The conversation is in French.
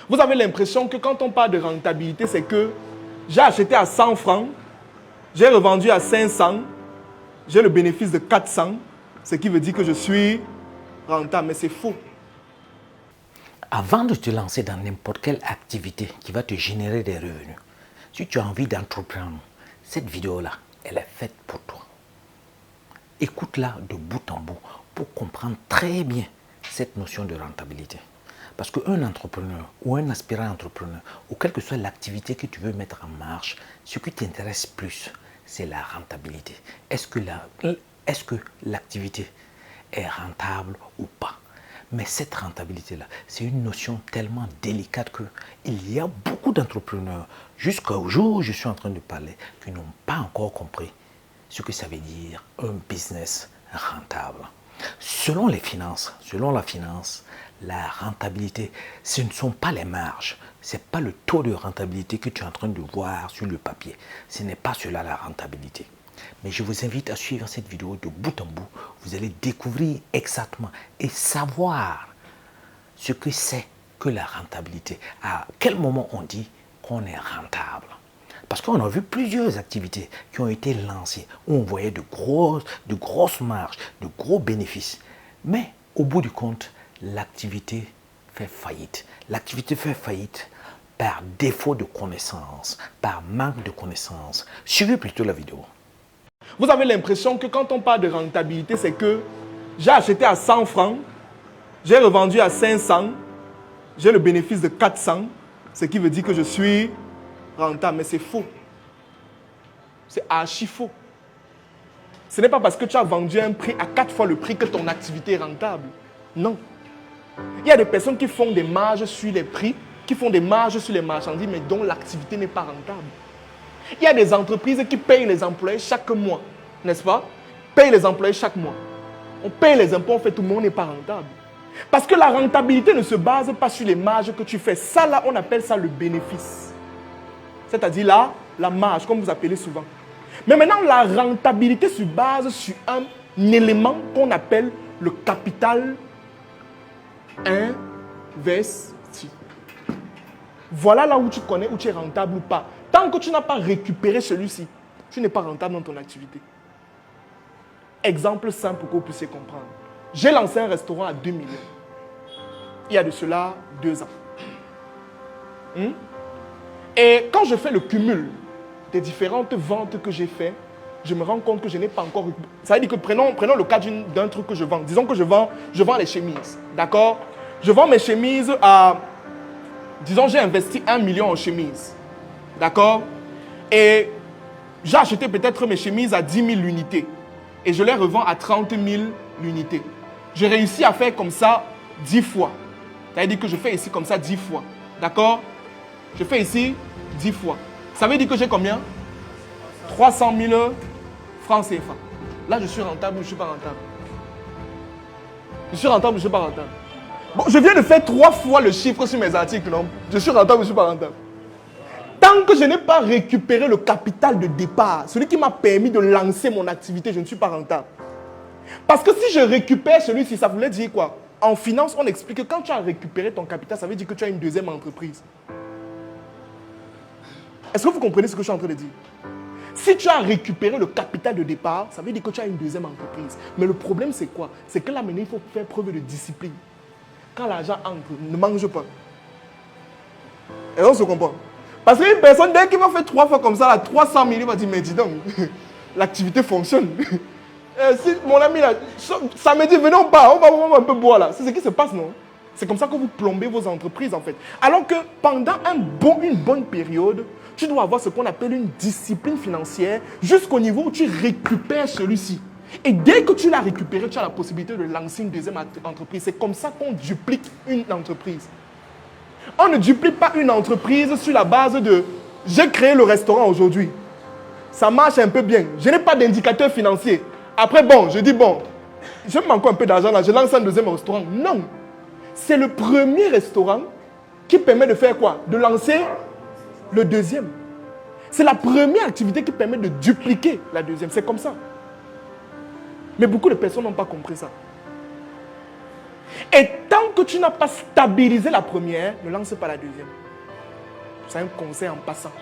Vous avez l'impression que quand on parle de rentabilité, c'est que j'ai acheté à 100 francs, j'ai revendu à 500, j'ai le bénéfice de 400, ce qui veut dire que je suis rentable. Mais c'est faux. Avant de te lancer dans n'importe quelle activité qui va te générer des revenus, si tu as envie d'entreprendre, cette vidéo-là, elle est faite pour toi. Écoute-la de bout en bout pour comprendre très bien cette notion de rentabilité. Parce qu'un entrepreneur ou un aspirant entrepreneur, ou quelle que soit l'activité que tu veux mettre en marche, ce qui t'intéresse plus, c'est la rentabilité. Est-ce que l'activité est rentable ou pas? Mais cette rentabilité-là, c'est une notion tellement délicate qu'il y a beaucoup d'entrepreneurs, jusqu'au jour où je suis en train de parler, qui n'ont pas encore compris ce que ça veut dire un business rentable. Selon les finances, la rentabilité, ce ne sont pas les marges, ce n'est pas le taux de rentabilité que tu es en train de voir sur le papier. Ce n'est pas cela la rentabilité. Mais je vous invite à suivre cette vidéo de bout en bout. Vous allez découvrir exactement et savoir ce que c'est que la rentabilité. À quel moment on dit qu'on est rentable? Parce qu'on a vu plusieurs activités qui ont été lancées où on voyait de grosses marges, de gros bénéfices. Mais au bout du compte, l'activité fait faillite. L'activité fait faillite par défaut de connaissances, par manque de connaissances. Suivez plutôt la vidéo. Vous avez l'impression que quand on parle de rentabilité, c'est que j'ai acheté à 100 francs, j'ai revendu à 500, j'ai le bénéfice de 400, ce qui veut dire que je suis rentable. Mais c'est faux. C'est archi faux. Ce n'est pas parce que tu as vendu un prix à 4 fois le prix que ton activité est rentable. Non. Il y a des personnes qui font des marges sur les prix, qui font des marges sur les marchandises, mais dont l'activité n'est pas rentable. Il y a des entreprises qui payent les employés chaque mois, n'est-ce pas? Payent les employés chaque mois. On paye les impôts, en fait, tout le monde n'est pas rentable. Parce que la rentabilité ne se base pas sur les marges que tu fais. Ça, là, on appelle ça le bénéfice. C'est-à-dire là, la marge, comme vous appelez souvent. Mais maintenant, la rentabilité se base sur un élément qu'on appelle le capital investi. Voilà là où tu connais où tu es rentable ou pas. Tant que tu n'as pas récupéré celui-ci, tu n'es pas rentable dans ton activité. Exemple simple pour que vous puissiez comprendre. J'ai lancé un restaurant à 2 millions. Il y a de cela 2 ans. Et quand je fais le cumul des différentes ventes que j'ai faites, je me rends compte que je n'ai pas encore... Ça veut dire que prenons le cas d'un truc que je vends. Disons que je vends les chemises. D'accord? Je vends mes chemises à... Disons, j'ai investi 1 million en chemises. D'accord? Et j'ai acheté peut-être mes chemises à 10 000 unités. Et je les revends à 30 000 unités. J'ai réussi à faire comme ça 10 fois. Ça veut dire que je fais ici comme ça 10 fois. D'accord? Je fais ici 10 fois. Ça veut dire que j'ai combien? 300 000 francs CFA. Là, je suis rentable ou je ne suis pas rentable? Je suis rentable ou je ne suis pas rentable? Bon, je viens de faire 3 fois le chiffre sur mes articles, non? Je suis rentable ou je ne suis pas rentable? Tant que je n'ai pas récupéré le capital de départ, celui qui m'a permis de lancer mon activité, je ne suis pas rentable. Parce que si je récupère celui-ci, ça voulait dire quoi? En finance, on explique que quand tu as récupéré ton capital, ça veut dire que tu as une deuxième entreprise. Est-ce que vous comprenez ce que je suis en train de dire? Si tu as récupéré le capital de départ, ça veut dire que tu as une deuxième entreprise. Mais le problème, c'est quoi? C'est que là, maintenant, il faut faire preuve de discipline. Quand l'argent entre, ne mange pas. Et on se comprend. Parce qu'une personne, dès qu'il va faire 3 fois comme ça, là, 300 000, il va dire, mais dis donc, l'activité fonctionne. Si mon ami, là, ça me dit, venez, on va un peu boire là. C'est ce qui se passe, non? C'est comme ça que vous plombez vos entreprises, en fait. Alors que pendant une bonne période, tu dois avoir ce qu'on appelle une discipline financière jusqu'au niveau où tu récupères celui-ci. Et dès que tu l'as récupéré, tu as la possibilité de lancer une deuxième entreprise. C'est comme ça qu'on duplique une entreprise. On ne duplique pas une entreprise sur la base de « j'ai créé le restaurant aujourd'hui. Ça marche un peu bien. Je n'ai pas d'indicateur financier. Après, bon, je dis, bon, je me manque un peu d'argent là, je lance un deuxième restaurant. » Non. C'est le premier restaurant qui permet de faire quoi? De lancer le deuxième. C'est la première activité qui permet de dupliquer la deuxième. C'est comme ça. Mais beaucoup de personnes n'ont pas compris ça. Et tant que tu n'as pas stabilisé la première, ne lance pas la deuxième. C'est un conseil en passant.